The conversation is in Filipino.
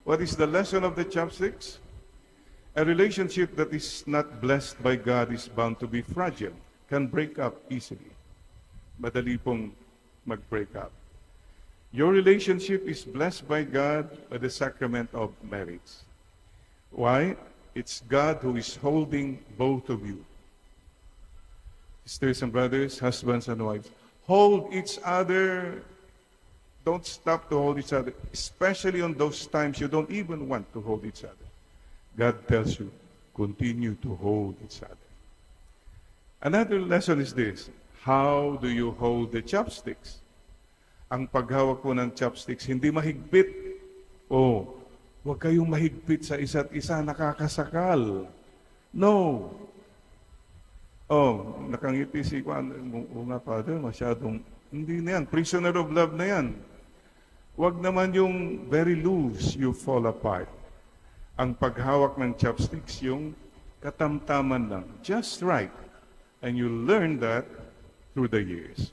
What is the lesson of the chopsticks? A relationship that is not blessed by God is bound to be fragile, can break up easily. Madali pong mag-break up. Your relationship is blessed by God by the sacrament of marriage. Why? It's God who is holding both of you. Sisters and brothers, husbands and wives, hold each other. Don't stop to hold each other, especially on those times you don't even want to hold each other. God tells you, continue to hold each other. Another lesson is this: how do you hold the chopsticks? Ang paghawak po ng chopsticks, hindi mahigpit. Oh, huwag kayong mahigpit sa isa't isa, nakakasakal. No. Oh, nakangiti si Juan. O nga, Father, masyadong, hindi na yan. Prisoner of love na yan. Huwag naman yung very loose, you fall apart. Ang paghawak ng chopsticks, yung katamtaman lang. Just right. And you learn that through the years.